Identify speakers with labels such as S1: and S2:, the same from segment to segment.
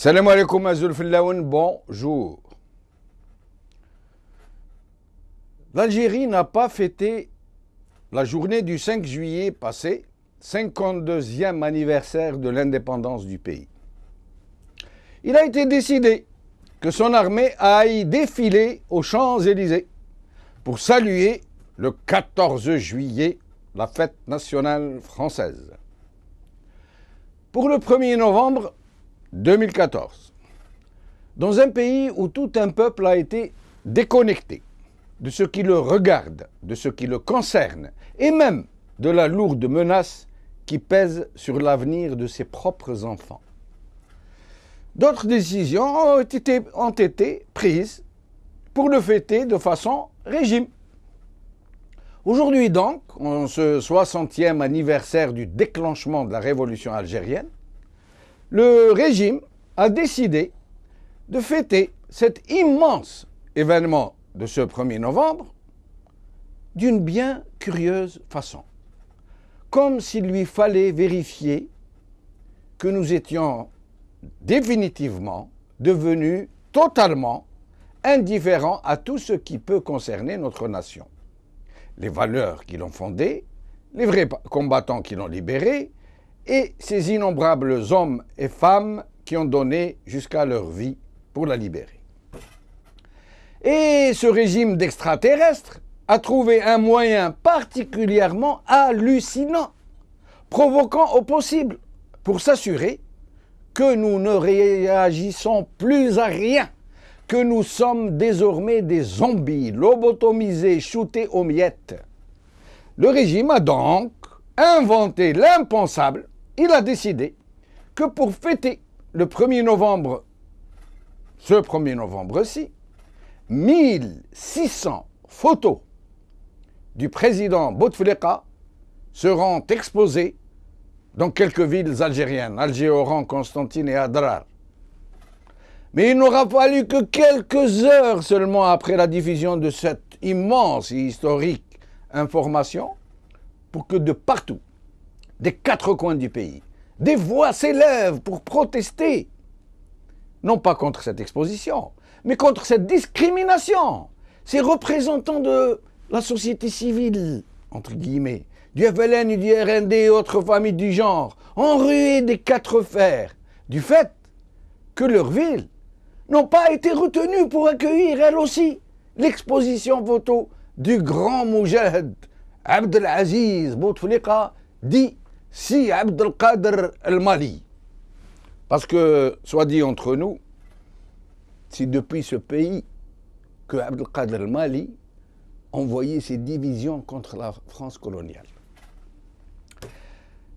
S1: Salam alaikum Azul Fillaoun, bonjour. L'Algérie n'a pas fêté la journée du 5 juillet passé, 52e anniversaire de l'indépendance du pays. Il a été décidé que son armée aille défiler aux Champs-Élysées pour saluer le 14 juillet, la fête nationale française. Pour le 1er novembre 2014, dans un pays où tout un peuple a été déconnecté de ce qui le regarde, de ce qui le concerne, et même de la lourde menace qui pèse sur l'avenir de ses propres enfants. D'autres décisions ont été prises pour le fêter de façon régime. Aujourd'hui donc, en ce 60e anniversaire du déclenchement de la révolution algérienne, le régime a décidé de fêter cet immense événement de ce 1er novembre d'une bien curieuse façon, comme s'il lui fallait vérifier que nous étions définitivement devenus totalement indifférents à tout ce qui peut concerner notre nation. Les valeurs qui l'ont fondée, les vrais combattants qui l'ont libérée, et ces innombrables hommes et femmes qui ont donné jusqu'à leur vie pour la libérer. Et ce régime d'extraterrestres a trouvé un moyen particulièrement hallucinant, provoquant au possible, pour s'assurer que nous ne réagissons plus à rien, que nous sommes désormais des zombies, lobotomisés, shootés aux miettes. Le régime a donc inventé l'impensable. Il a décidé que pour fêter le 1er novembre, ce 1er novembre-ci, 1600 photos du président Bouteflika seront exposées dans quelques villes algériennes, Alger, Oran, Constantine et Adrar. Mais il n'aura fallu que quelques heures seulement après la diffusion de cette immense et historique information pour que de partout, des quatre coins du pays, des voix s'élèvent pour protester, non pas contre cette exposition, mais contre cette discrimination. Ces représentants de la société civile, entre guillemets, du FLN et du RND et autres familles du genre, ont rué des quatre fers du fait que leurs villes n'ont pas été retenues pour accueillir, elles aussi, l'exposition photo du grand Moujahid Abdelaziz Bouteflika, dit Si Abdelkader El-Mali. Parce que, soit dit entre nous, c'est depuis ce pays que Abdelkader El-Mali envoyait ses divisions contre la France coloniale.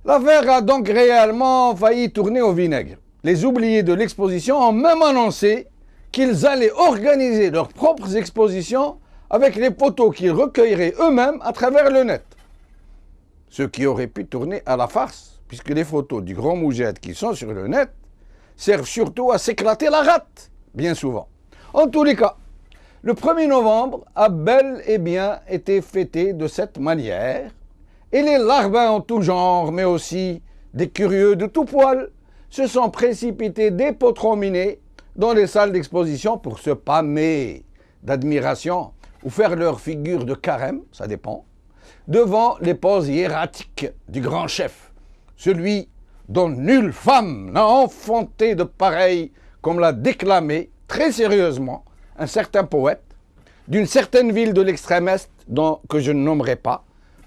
S1: L'affaire a donc réellement failli tourner au vinaigre. Les oubliés de l'exposition ont même annoncé qu'ils allaient organiser leurs propres expositions avec les photos qu'ils recueilleraient eux-mêmes à travers le net. Ce qui aurait pu tourner à la farce, puisque les photos du grand Moujahid qui sont sur le net servent surtout à s'éclater la rate, bien souvent. En tous les cas, le 1er novembre a bel et bien été fêté de cette manière, et les larbins en tout genre, mais aussi des curieux de tout poil, se sont précipités dépotrominés dans les salles d'exposition pour se pâmer d'admiration ou faire leur figure de carême, ça dépend, devant les poses hiératiques du grand chef, celui dont nulle femme n'a enfanté de pareil comme l'a déclamé très sérieusement un certain poète d'une certaine ville de l'extrême-est que je ne nommerai pas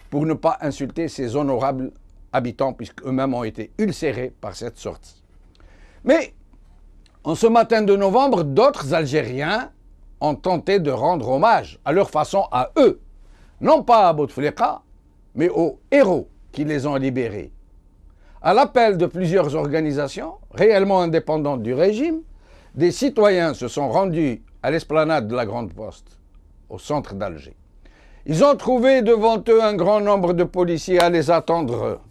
S1: pour ne pas insulter ses honorables habitants puisqu'eux-mêmes ont été ulcérés par cette sortie. Mais en ce matin de novembre, d'autres Algériens ont tenté de rendre hommage à leur façon à eux, non pas à Bouteflika, mais aux héros qui les ont libérés. À l'appel de plusieurs organisations réellement indépendantes du régime, des citoyens se sont rendus à l'esplanade de la Grande Poste, au centre d'Alger. Ils ont trouvé devant eux un grand nombre de policiers à les attendre.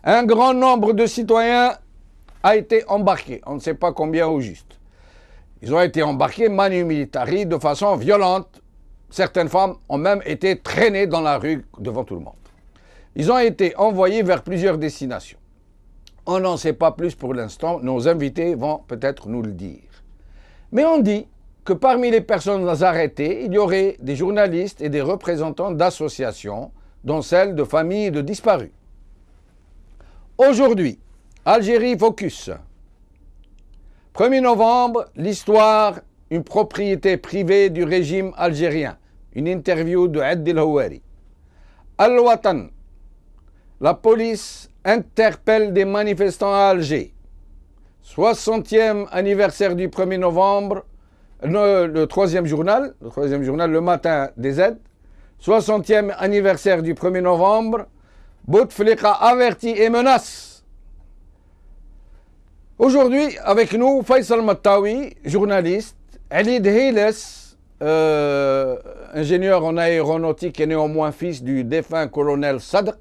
S1: Un grand nombre de citoyens a été embarqué, on ne sait pas combien au juste. Ils ont été embarqués manu militari de façon violente. Certaines femmes ont même été traînées dans la rue devant tout le monde. Ils ont été envoyés vers plusieurs destinations. On n'en sait pas plus pour l'instant, nos invités vont peut-être nous le dire. Mais on dit que parmi les personnes arrêtées, il y aurait des journalistes et des représentants d'associations, dont celle de familles de disparus. Aujourd'hui, Algérie Focus. 1er novembre, l'histoire, une propriété privée du régime algérien. Une interview de Addil Houari. Al-Watan, la police interpelle des manifestants à Alger. 60e anniversaire du 1er novembre, le troisième journal, le matin des aides. 60e anniversaire du 1er novembre, Bouteflika avertit et menace. Aujourd'hui, avec nous, Faisal Mattawi, journaliste, Ali Dhiles, ingénieur en aéronautique et néanmoins fils du défunt colonel Sadq,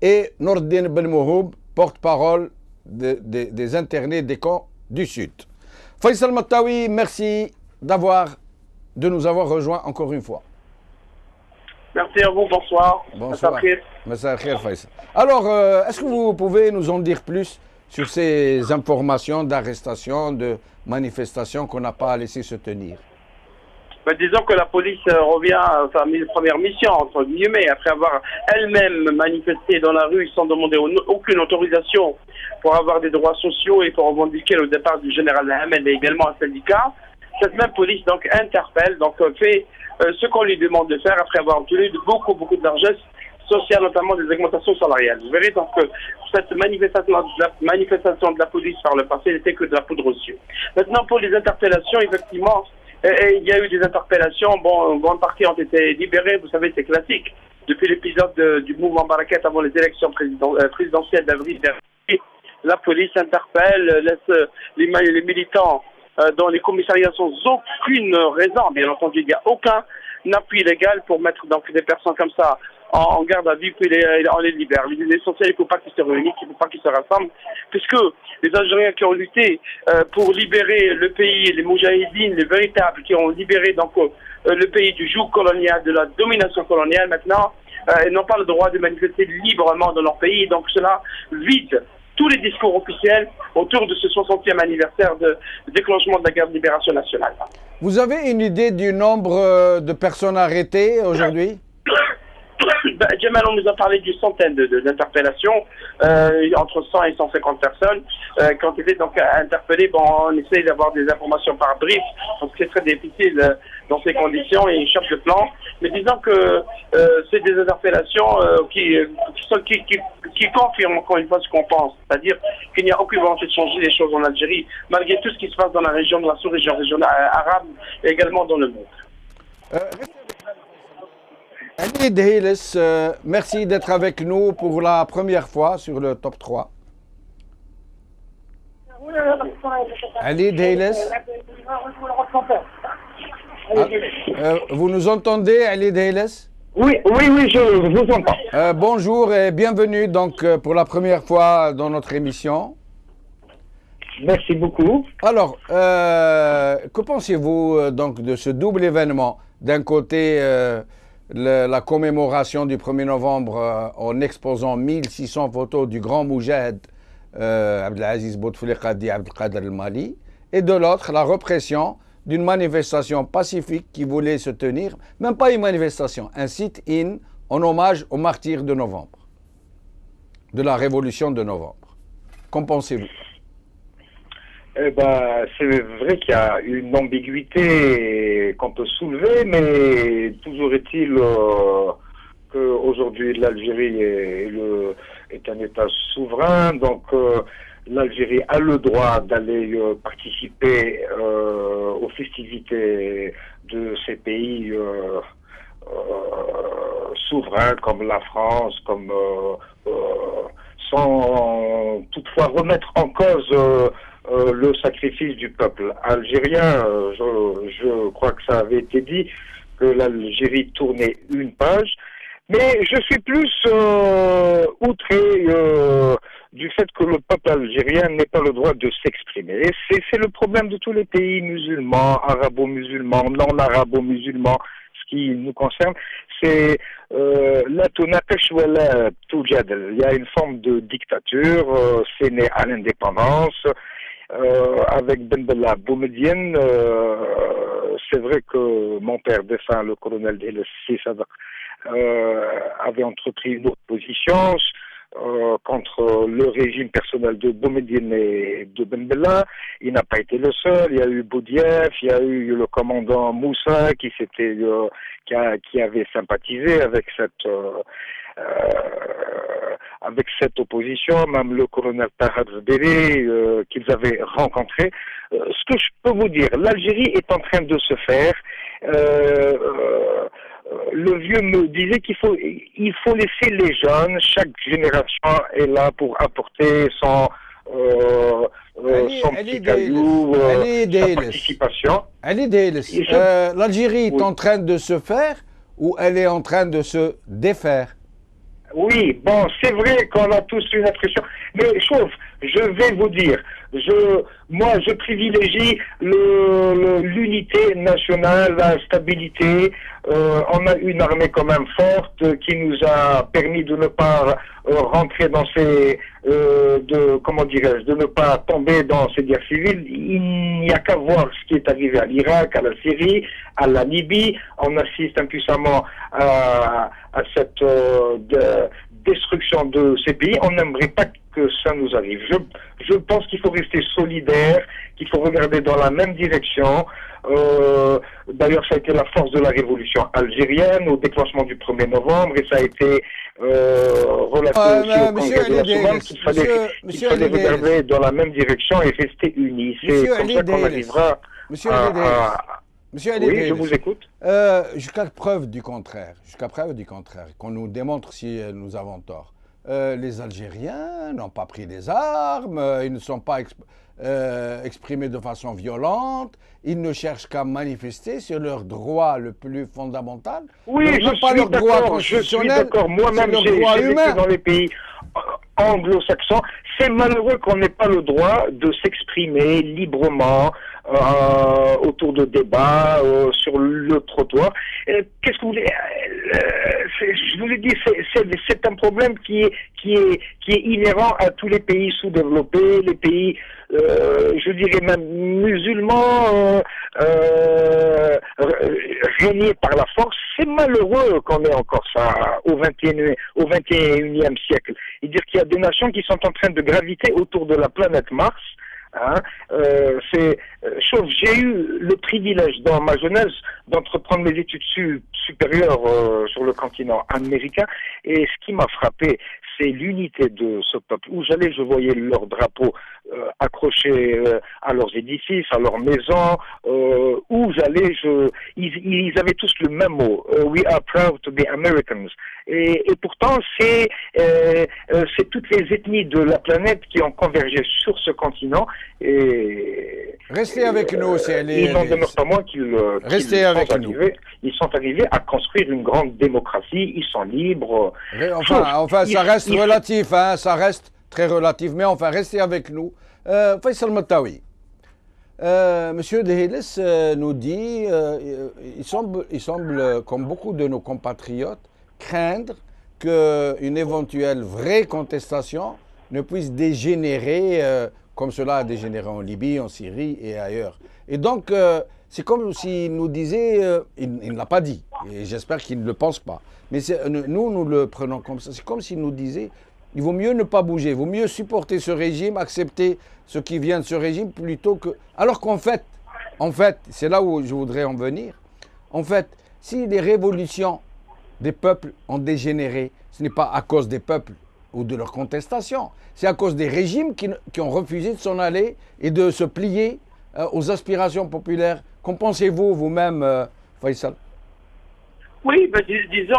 S1: et Nordin Ben Mouhoub, porte-parole des internés des camps du Sud. Faisal Mattawi, merci de nous avoir rejoints encore une fois.
S2: Merci à vous, bonsoir.
S1: Bonsoir. Alors, est-ce que vous pouvez nous en dire plus sur ces informations d'arrestation, de manifestations qu'on n'a pas laissé se tenir?
S2: Disons que la police revient à sa première mission, entre guillemets, après avoir elle-même manifesté dans la rue sans demander aucune autorisation pour avoir des droits sociaux et pour revendiquer le départ du général Ahmed et également un syndicat. Cette même police donc interpelle, donc fait ce qu'on lui demande de faire après avoir obtenu beaucoup de largesses sociales, notamment des augmentations salariales. Vous verrez donc que cette manifestation de la police par le passé n'était que de la poudre aux yeux. Maintenant, pour les interpellations, effectivement, il y a eu des interpellations. Bon, une grande partie ont été libérées. Vous savez, c'est classique. Depuis l'épisode du mouvement Barakat avant les élections présidentielles d'avril dernier, la police interpelle, laisse les militants dans les commissariats sans aucune raison. Bien entendu, il n'y a aucun appui légal pour mettre donc des personnes comme ça en garde à vue, puis on les libère. L'essentiel, il ne faut pas qu'ils se réunissent, il ne faut pas qu'ils se rassemblent, puisque les Algériens qui ont lutté pour libérer le pays, les Moudjahidines, les véritables, qui ont libéré donc le pays du joug colonial, de la domination coloniale, maintenant, ils n'ont pas le droit de manifester librement dans leur pays, donc cela vide tous les discours officiels autour de ce 60e anniversaire de déclenchement de la guerre de libération nationale.
S1: Vous avez une idée du nombre de personnes arrêtées aujourd'hui?
S2: Jamal, on nous a parlé d'une centaine d'interpellations, entre 100 et 150 personnes qui ont été donc interpellées. Bon, on essaye d'avoir des informations par brief, parce que c'est très difficile dans ces conditions et ils cherchent le plan. Mais disons que c'est des interpellations qui confirment encore une fois ce qu'on pense, c'est-à-dire qu'il n'y a aucune volonté de changer les choses en Algérie, malgré tout ce qui se passe dans la région, de la sous-région régionale arabe et également dans le monde.
S1: Ali Dhiles, merci d'être avec nous pour la première fois sur le Top 3. Ali Dhiles, vous nous entendez, Ali Dhiles?
S3: Oui, je vous entends.
S1: Bonjour et bienvenue donc pour la première fois dans notre émission.
S3: Merci beaucoup.
S1: Alors, que pensez-vous donc de ce double événement? D'un côté, la commémoration du 1er novembre en exposant 1600 photos du grand Moujahid Abdelaziz Bouteflika dit Abdelkader el-Mali, et de l'autre, la répression d'une manifestation pacifique qui voulait se tenir, même pas une manifestation, un sit-in en hommage aux martyrs de novembre, de la révolution de novembre. Qu'en pensez-vous?
S3: Eh ben, c'est vrai qu'il y a une ambiguïté qu'on peut soulever, mais toujours est-il qu'aujourd'hui l'Algérie est un État souverain, donc l'Algérie a le droit d'aller participer aux festivités de ces pays souverains comme la France, comme sans toutefois remettre en cause le sacrifice du peuple algérien. Je crois que ça avait été dit que l'Algérie tournait une page, mais je suis plus outré du fait que le peuple algérien n'ait pas le droit de s'exprimer. Et c'est le problème de tous les pays musulmans, arabo-musulmans, non-arabo-musulmans. Ce qui nous concerne, c'est la tunaqish wala tujadal. Il y a une forme de dictature, c'est né à l'indépendance. Avec Ben Bella Boumediene, c'est vrai que mon père défunt, le colonel Dihel Sissadak, avait entrepris une opposition contre le régime personnel de Boumediene et de Ben Bella. Il n'a pas été le seul. Il y a eu Boudiaf, il y a eu le commandant Moussa qui avait sympathisé avec cette opposition, même le colonel Tahar Zberi qu'ils avaient rencontré. Ce que je peux vous dire, l'Algérie est en train de se faire. Le vieux me disait qu'il faut laisser les jeunes, chaque génération est là pour apporter son petit caillou, sa participation.
S1: L'Algérie est en train de se faire ou elle est en train de se défaire?
S3: Oui, bon, c'est vrai qu'on a tous une impression. Mais chauffe, je vais vous dire, moi je privilégie l'unité nationale, la stabilité. On a une armée quand même forte qui nous a permis de ne pas rentrer dans de ne pas tomber dans ces guerres civiles. Il n'y a qu'à voir ce qui est arrivé à l'Irak, à la Syrie, à la Libye. On assiste impuissamment à cette destruction de ces pays. On n'aimerait pas que ça nous arrive. Je pense qu'il faut rester solidaire, qu'il faut regarder dans la même direction. D'ailleurs, ça a été la force de la révolution algérienne au déclenchement du 1er novembre et ça a été relaté aussi au congrès de la Sorbonne qu'il fallait regarder dans la même direction et rester unis. C'est comme ça qu'on arrivera
S1: Monsieur
S3: oui, je vous écoute.
S1: Jusqu'à preuve du contraire, qu'on nous démontre si nous avons tort. Les Algériens n'ont pas pris des armes, ils ne sont pas exprimés de façon violente, ils ne cherchent qu'à manifester sur leur droit le plus fondamental.
S3: Oui, je suis d'accord. Moi-même, j'ai vécu dans les pays anglo-saxons. C'est malheureux qu'on n'ait pas le droit de s'exprimer librement autour de débats, sur le trottoir. Qu'est-ce que vous voulez je vous ai dit, c'est un problème qui est inhérent à tous les pays sous-développés, les pays, je dirais même musulmans, régnés par la force. C'est malheureux qu'on ait encore ça au 21e siècle. Et dire qu'il y a des nations qui sont en train de graviter autour de la planète Mars. J'ai eu le privilège dans ma jeunesse d'entreprendre mes études supérieures sur le continent américain et ce qui m'a frappé, c'est l'unité de ce peuple. Où j'allais, je voyais leurs drapeaux accrochés à leurs édifices, à leurs maisons. Où j'allais, ils avaient tous le même mot. We are proud to be Americans. Et pourtant, c'est toutes les ethnies de la planète qui ont convergé sur ce continent. Et
S1: restez avec nous,
S3: il n'en demeure pas moins qu'ils sont arrivés à construire une grande démocratie. Ils sont libres.
S1: Enfin, ça reste relatif, hein, ça reste très relatif. Mais enfin, restez avec nous. Faisal Matawi. Monsieur Dehilis nous dit, il semble, comme beaucoup de nos compatriotes, craindre qu'une éventuelle vraie contestation ne puisse dégénérer comme cela a dégénéré en Libye, en Syrie et ailleurs. Et donc, c'est comme s'il nous disait, il ne l'a pas dit, et j'espère qu'il ne le pense pas, mais nous le prenons comme ça, c'est comme s'il nous disait, il vaut mieux ne pas bouger, il vaut mieux supporter ce régime, accepter ce qui vient de ce régime plutôt que... Alors qu'en fait, c'est là où je voudrais en venir, en fait, si les révolutions des peuples ont dégénéré, ce n'est pas à cause des peuples ou de leur contestation, c'est à cause des régimes qui ont refusé de s'en aller et de se plier aux aspirations populaires. Qu'en pensez-vous vous-même, Faisal?
S2: Oui, ben, disons,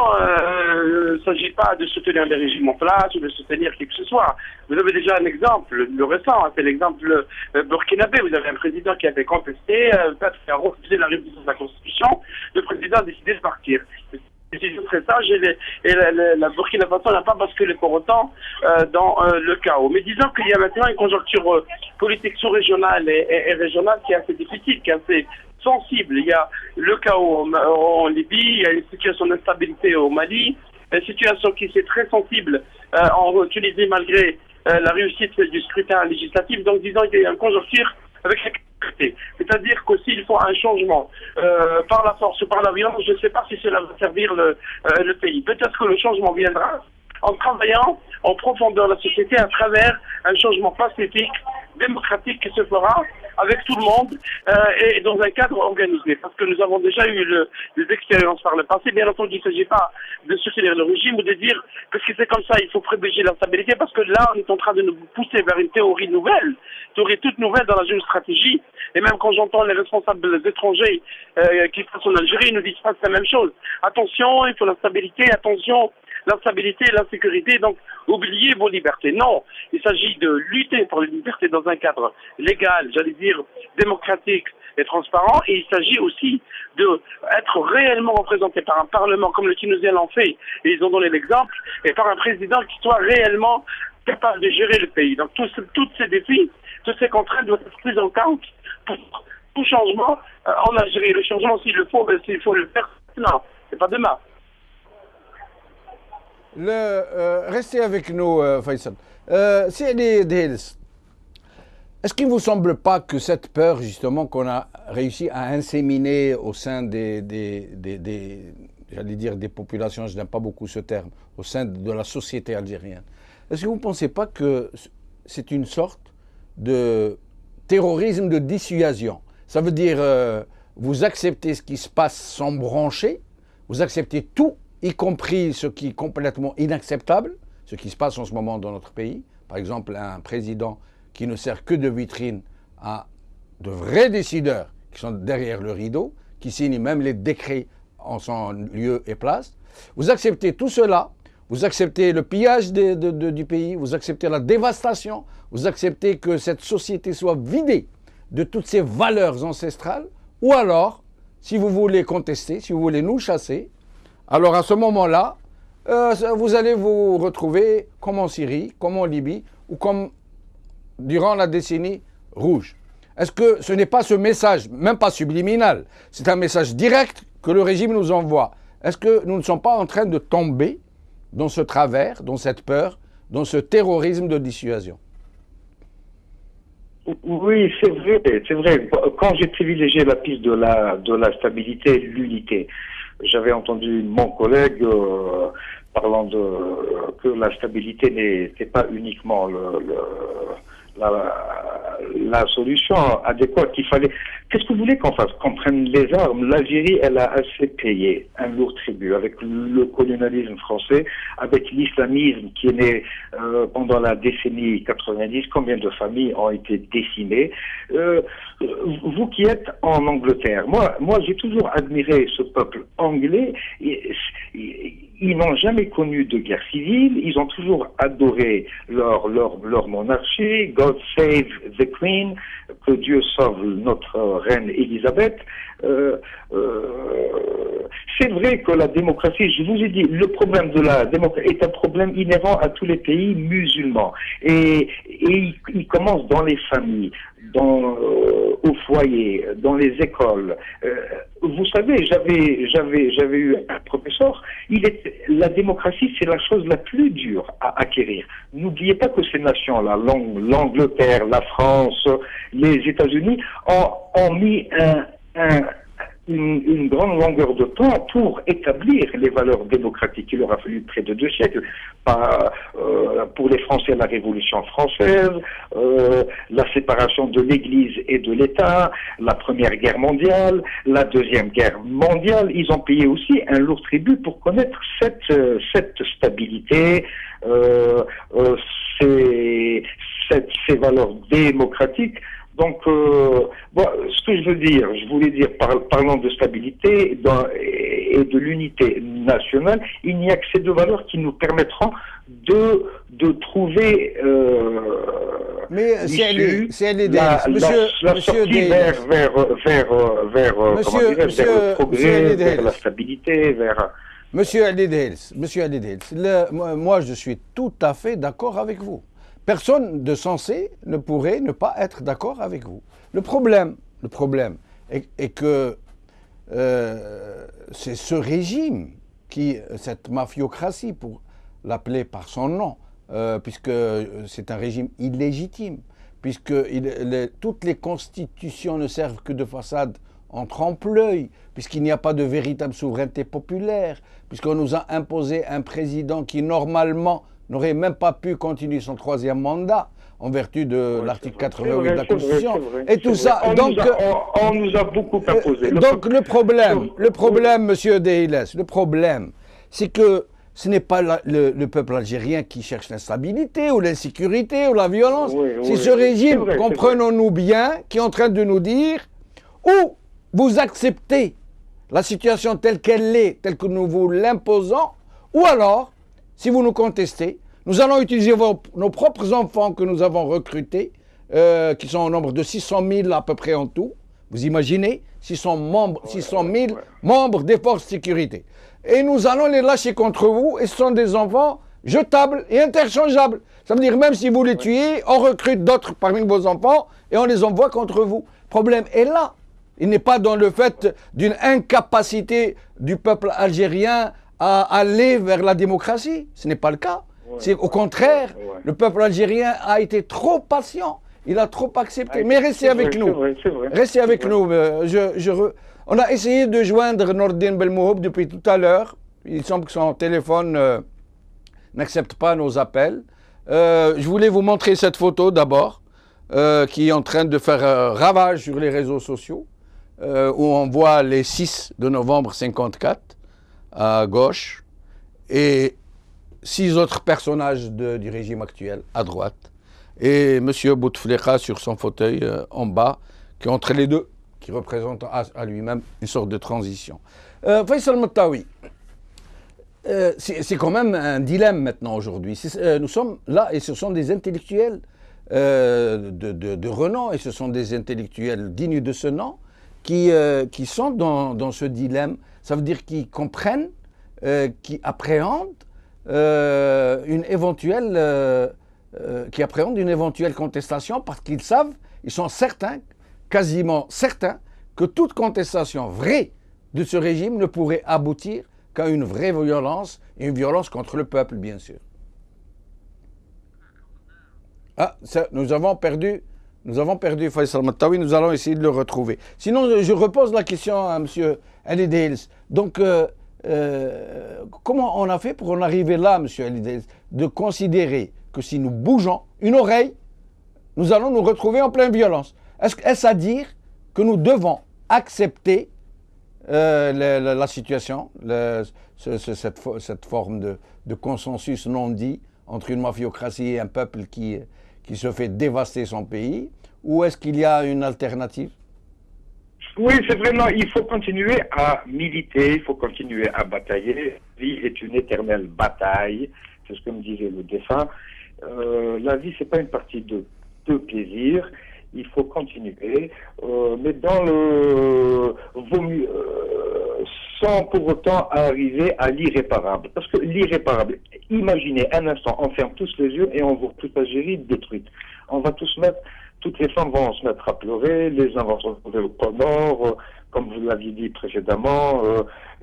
S2: il ne s'agit pas de soutenir des régimes en place ou de soutenir qui que ce soit. Vous avez déjà un exemple, le récent, hein, c'est l'exemple burkinabé. Vous avez un président qui avait contesté, qui a refusé la révision de la Constitution. Le président a décidé de partir. C'est très sage et la Burkina Faso n'a pas basculé pour autant dans le chaos. Mais disons qu'il y a maintenant une conjoncture politique sous-régionale et régionale qui est assez difficile, qui est assez sensible. Il y a le chaos en Libye, il y a une situation d'instabilité au Mali, une situation qui est très sensible en Tunisie malgré la réussite du scrutin législatif. Donc disons qu'il y a une conjoncture avec la sécurité. C'est-à-dire qu'aussi il faut un changement par la force ou par la violence. Je ne sais pas si cela va servir le pays. Peut-être que le changement viendra en travaillant en profondeur la société à travers un changement pacifique, démocratique qui se fera avec tout le monde et dans un cadre organisé. Parce que nous avons déjà eu des expériences par le passé. Bien entendu, il ne s'agit pas de soutenir le régime ou de dire que si c'est comme ça, il faut privilégier l'instabilité parce que là, on est en train de nous pousser vers une théorie nouvelle, théorie toute nouvelle dans la géostratégie. Et même quand j'entends les responsables étrangers qui passent en Algérie, ils nous disent pas la même chose. Attention, il faut la stabilité, attention, l'instabilité et l'insécurité, donc oubliez vos libertés. Non, il s'agit de lutter pour les libertés dans un cadre légal, j'allais dire démocratique et transparent, et il s'agit aussi d'être réellement représenté par un parlement comme le Tunisien l'en fait, et ils ont donné l'exemple, et par un président qui soit réellement capable de gérer le pays. Donc tous ces défis, toutes ces contraintes doivent être prises en compte pour tout changement en Algérie. Le changement, s'il le faut, s'il faut le faire maintenant, c'est pas demain.
S1: Restez avec nous, Faisal. Est-ce qu'il ne vous semble pas que cette peur, justement, qu'on a réussi à inséminer au sein j'allais dire des populations, je n'aime pas beaucoup ce terme, au sein de la société algérienne, est-ce que vous ne pensez pas que c'est une sorte de terrorisme de dissuasion? Ça veut dire, vous acceptez ce qui se passe sans broncher, vous acceptez tout, y compris ce qui est complètement inacceptable, ce qui se passe en ce moment dans notre pays. Par exemple, un président qui ne sert que de vitrine à de vrais décideurs qui sont derrière le rideau, qui signent même les décrets en son lieu et place. Vous acceptez tout cela, vous acceptez le pillage du pays, vous acceptez la dévastation, vous acceptez que cette société soit vidée de toutes ses valeurs ancestrales, ou alors, si vous voulez contester, si vous voulez nous chasser, alors à ce moment-là, vous allez vous retrouver comme en Syrie, comme en Libye, ou comme durant la décennie rouge. Est-ce que ce n'est pas ce message, même pas subliminal, c'est un message direct que le régime nous envoie? Est-ce que nous ne sommes pas en train de tomber dans ce travers, dans cette peur, dans ce terrorisme de dissuasion?
S3: Oui, c'est vrai. Quand j'ai privilégié la piste de la stabilité et de l'unité, j'avais entendu mon collègue parlant que la stabilité n'était pas uniquement la solution adéquate qu'il fallait. Qu'est-ce que vous voulez qu'on fasse? Qu'on prenne les armes? L'Algérie, elle a assez payé un lourd tribut avec le colonialisme français, avec l'islamisme qui est né pendant la décennie 90. Combien de familles ont été décimées? Vous qui êtes en Angleterre, moi j'ai toujours admiré ce peuple anglais. Ils n'ont jamais connu de guerre civile, ils ont toujours adoré leur monarchie, God save the Queen, que Dieu sauve notre reine Élisabeth. C'est vrai que la démocratie, je vous ai dit, le problème de la démocratie est un problème inhérent à tous les pays musulmans. Et il commence dans les familles, au foyer, dans les écoles. Vous savez, j'avais eu un professeur, la démocratie, c'est la chose la plus dure à acquérir. N'oubliez pas que ces nations-là, l'Angleterre, la France, les États-Unis, ont mis une grande longueur de temps pour établir les valeurs démocratiques. Il aura fallu près de 2 siècles. Pour les Français, la Révolution française, la séparation de l'Église et de l'État, la Première Guerre mondiale, la Deuxième Guerre mondiale. Ils ont payé aussi un lourd tribut pour connaître cette stabilité, ces valeurs démocratiques. Donc, ce que je voulais dire, parlant de stabilité et de l'unité nationale, il n'y a que ces 2 valeurs qui nous permettront de trouver
S1: mais
S3: la sortie vers le progrès, vers la stabilité, vers...
S1: Monsieur Ali Dels, moi je suis tout à fait d'accord avec vous. Personne de sensé ne pourrait ne pas être d'accord avec vous. Le problème est que c'est ce régime cette mafiocratie, pour l'appeler par son nom, puisque c'est un régime illégitime, puisque toutes les constitutions ne servent que de façade en trompe-l'œil, puisqu'il n'y a pas de véritable souveraineté populaire, puisqu'on nous a imposé un président qui normalement n'aurait même pas pu continuer son 3e mandat en vertu de l'article 88 de la Constitution. Et tout ça,
S3: on nous a beaucoup imposé.
S1: Donc le problème, monsieur Dehiles, le problème, c'est que ce n'est pas le peuple algérien qui cherche l'instabilité ou l'insécurité ou la violence. C'est ce régime, comprenons-nous bien, qui est en train de nous dire ou vous acceptez la situation telle qu'elle est, telle que nous vous l'imposons, ou alors, si vous nous contestez, nous allons utiliser nos propres enfants que nous avons recrutés, qui sont au nombre de 600 000 à peu près en tout. Vous imaginez 600 000 membres des forces de sécurité. Et nous allons les lâcher contre vous, et ce sont des enfants jetables et interchangeables. Ça veut dire même si vous les tuez, on recrute d'autres parmi vos enfants et on les envoie contre vous. Le problème est là. Il n'est pas dans le fait d'une incapacité du peuple algérien à aller vers la démocratie. Ce n'est pas le cas. C'est au contraire, le peuple algérien a été trop patient. Il a trop accepté. Mais restez avec nous. Restez avec nous. On a essayé de joindre Nordine Belmohoub depuis tout à l'heure. Il semble que son téléphone n'accepte pas nos appels. Je voulais vous montrer cette photo d'abord, qui est en train de faire ravage sur les réseaux sociaux, où on voit les 6 de novembre 54 à gauche et 6 autres personnages du régime actuel à droite. Et M. Bouteflika sur son fauteuil en bas, qui est entre les deux, qui représente à lui-même une sorte de transition. Faisal Mattaoui, c'est quand même un dilemme maintenant aujourd'hui. Nous sommes là et ce sont des intellectuels de renom, et ce sont des intellectuels dignes de ce nom qui sont dans ce dilemme. Ça veut dire qu'ils comprennent, qui appréhendent une éventuelle contestation, parce qu'ils savent, ils sont certains, quasiment certains, que toute contestation vraie de ce régime ne pourrait aboutir qu'à une vraie violence, et une violence contre le peuple, bien sûr. Ah, nous avons perdu Faisal Mattaoui, nous allons essayer de le retrouver. Sinon, je repose la question à M. Ali Dels. Donc, comment on a fait pour en arriver là, M. Ali Dels, de considérer que si nous bougeons une oreille, nous allons nous retrouver en pleine violence? Est-ce à dire que nous devons accepter la situation, cette forme de consensus non dit entre une mafiocratie et un peuple qui se fait dévaster son pays, ou est-ce qu'il y a une alternative?
S3: Oui, c'est vraiment, il faut continuer à militer, il faut continuer à batailler. La vie est une éternelle bataille, c'est ce que me disait le défunt. La vie, c'est pas une partie de plaisir. Il faut continuer, mais dans le vaut mieux, sans pour autant arriver à l'irréparable. Parce que l'irréparable, imaginez un instant, on ferme tous les yeux et on voit toute l'Algérie détruite. Toutes les femmes vont se mettre à pleurer, les uns vont se retrouver au pôle Nord, comme vous l'aviez dit précédemment,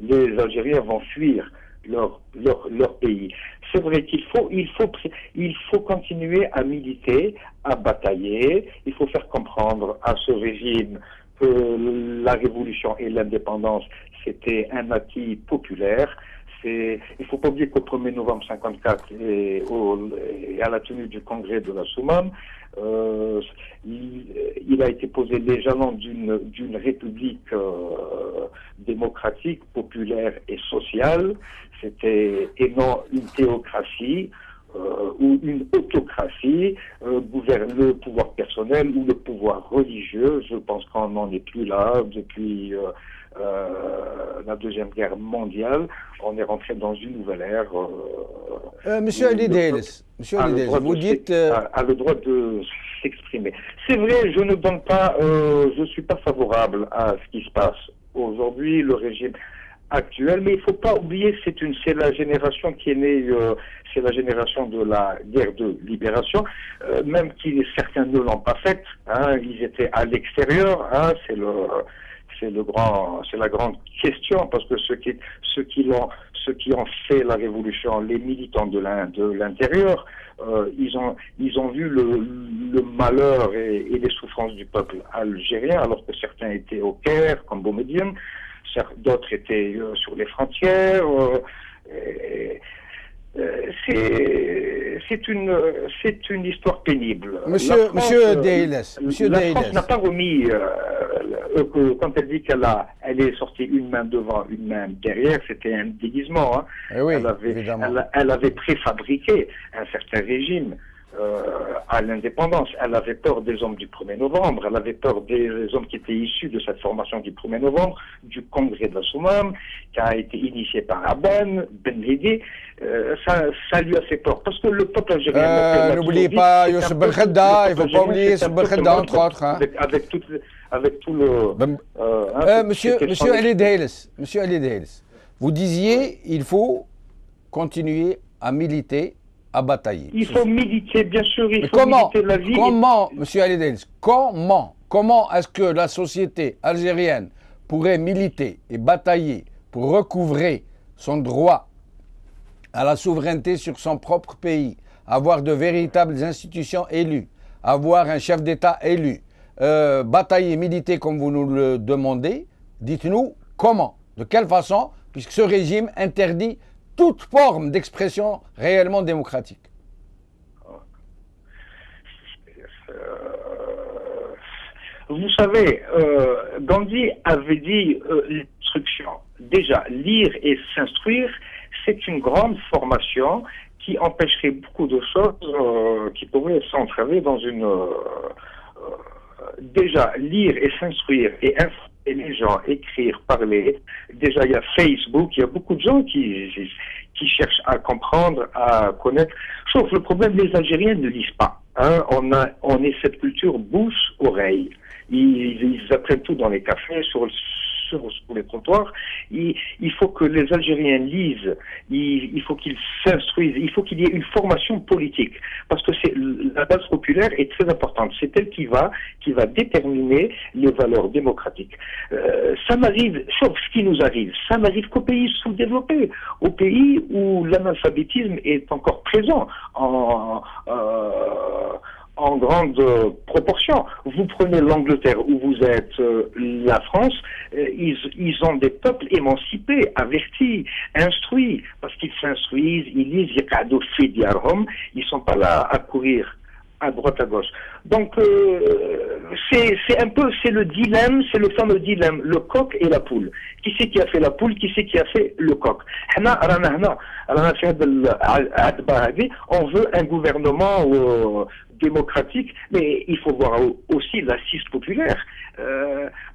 S3: les Algériens vont fuir leur pays. C'est vrai qu'il faut continuer à militer, à batailler. Il faut faire comprendre à ce régime que la révolution et l'indépendance, c'était un acquis populaire. Il ne faut pas oublier qu'au 1er novembre 1954 et à la tenue du congrès de la Soumam, il a été posé les jalons d'une république démocratique, populaire et sociale. Et non une théocratie ou une autocratie, le pouvoir personnel ou le pouvoir religieux. Je pense qu'on n'en est plus là depuis la Deuxième Guerre mondiale. On est rentré dans une nouvelle ère.
S1: Monsieur Ali Delis, vous dites...
S3: a le droit de s'exprimer. C'est vrai, je ne donne pas, je suis pas favorable à ce qui se passe aujourd'hui, le régime actuel, mais il faut pas oublier que c'est la génération qui est née, c'est la génération de la guerre de libération, même si certains ne l'ont pas faite, hein, ils étaient à l'extérieur, hein, c'est la grande question, parce que ceux qui ont fait la révolution, les militants de l'intérieur, ils ont vu le malheur et les souffrances du peuple algérien, alors que certains étaient au Caire, comme Boumediene, d'autres étaient sur les frontières. C'est une histoire pénible.
S1: Monsieur Delis,
S3: la France n'a pas remis, quand elle dit elle est sortie une main devant, une main derrière, c'était un déguisement. Hein.
S1: Oui,
S3: elle avait préfabriqué un certain régime à l'indépendance. Elle avait peur des hommes du 1er novembre, elle avait peur des hommes qui étaient issus de cette formation du 1er novembre, du congrès de la Soumam, qui a été initié par Ben Hedi. Ça lui a fait peur, parce que le peuple algérien...
S1: N'oubliez pas Youssef Ben Khedda, il ne faut pas oublier Youssef Ben Khedda, entre autres. Hein.
S3: Avec tout le...
S1: Monsieur Ali Delis, vous disiez il faut continuer à militer, à batailler.
S3: Il faut militer, bien sûr, militer la vie.
S1: Comment, monsieur Ali Delis, comment est-ce que la société algérienne pourrait militer et batailler pour recouvrer son droit à la souveraineté sur son propre pays, avoir de véritables institutions élues, avoir un chef d'État élu, batailler, militer comme vous nous le demandez? Dites-nous comment, de quelle façon, puisque ce régime interdit toute forme d'expression réellement démocratique.
S3: Vous savez, Gandhi avait dit l'instruction. Déjà, lire et s'instruire, c'est une grande formation qui empêcherait beaucoup de choses qui pourraient s'entraver dans une... déjà, lire et s'instruire et informer les gens, écrire, parler. Déjà, il y a Facebook, il y a beaucoup de gens qui cherchent à comprendre, à connaître. Sauf le problème, les Algériens ne lisent pas. Hein. On est cette culture bouche-oreille. Ils apprennent tout dans les cafés, sur les trottoirs. Il faut que les Algériens lisent, il faut qu'ils s'instruisent, il faut qu'il y ait une formation politique, parce que la base populaire est très importante. C'est elle qui va déterminer les valeurs démocratiques. Ça m'arrive, sauf ce qui nous arrive, ça n'arrive qu'aux pays sous-développés, aux pays où l'analphabétisme est encore présent en grande proportion. Vous prenez l'Angleterre où vous êtes, la France, ils ont des peuples émancipés, avertis, instruits, parce qu'ils s'instruisent, ils lisent, ils sont pas là à courir à droite à gauche. Donc c'est le dilemme, c'est le fameux dilemme, le coq et la poule. Qui c'est qui a fait la poule, qui c'est qui a fait le coq? On veut un gouvernement démocratique, mais il faut voir aussi l'assise populaire,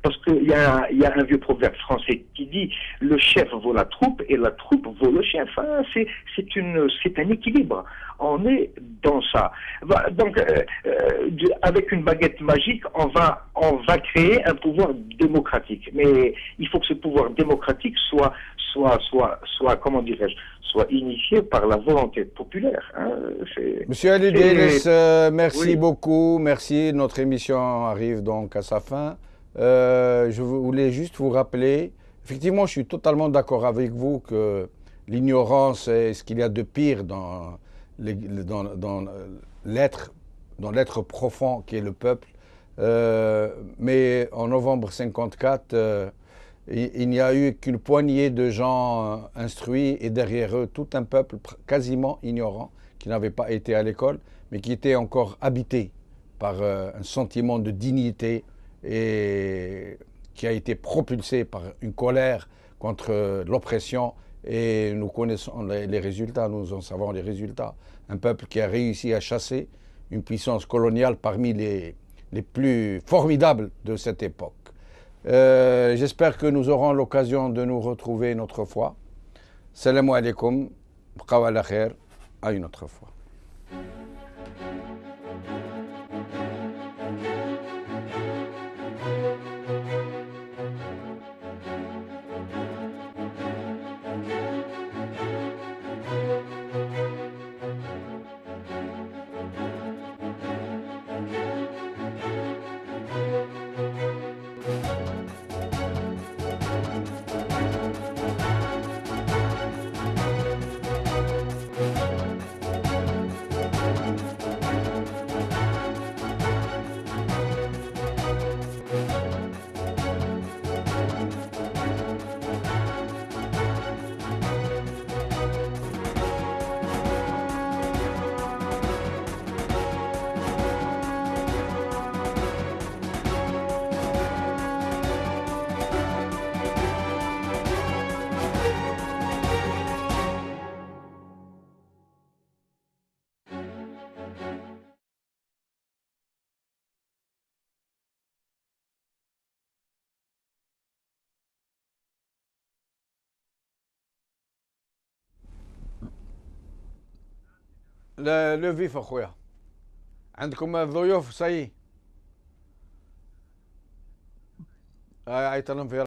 S3: parce qu'il y a un vieux proverbe français qui dit le chef vaut la troupe et la troupe vaut le chef. Hein, c'est un équilibre. On est dans ça. Donc, avec une baguette magique, on va créer un pouvoir démocratique. Mais il faut que ce pouvoir démocratique soit comment dirais-je, soit initié par la volonté populaire. Hein.
S1: Monsieur Ali Delis, merci beaucoup. Merci. Notre émission arrive donc à sa fin. Je voulais juste vous rappeler, effectivement, je suis totalement d'accord avec vous que l'ignorance est ce qu'il y a de pire dans l'être profond qui est le peuple. Mais en novembre 1954, il n'y a eu qu'une poignée de gens instruits et derrière eux tout un peuple quasiment ignorant qui n'avait pas été à l'école mais qui était encore habité par un sentiment de dignité et qui a été propulsé par une colère contre l'oppression. Et nous connaissons les résultats, nous en savons les résultats. Un peuple qui a réussi à chasser une puissance coloniale parmi les plus formidables de cette époque. J'espère que nous aurons l'occasion de nous retrouver une autre fois. Salam alaikum, bqaw ala khair, à une autre fois. لو فيف اخويا عندكم الضيوف سي هاي تنم في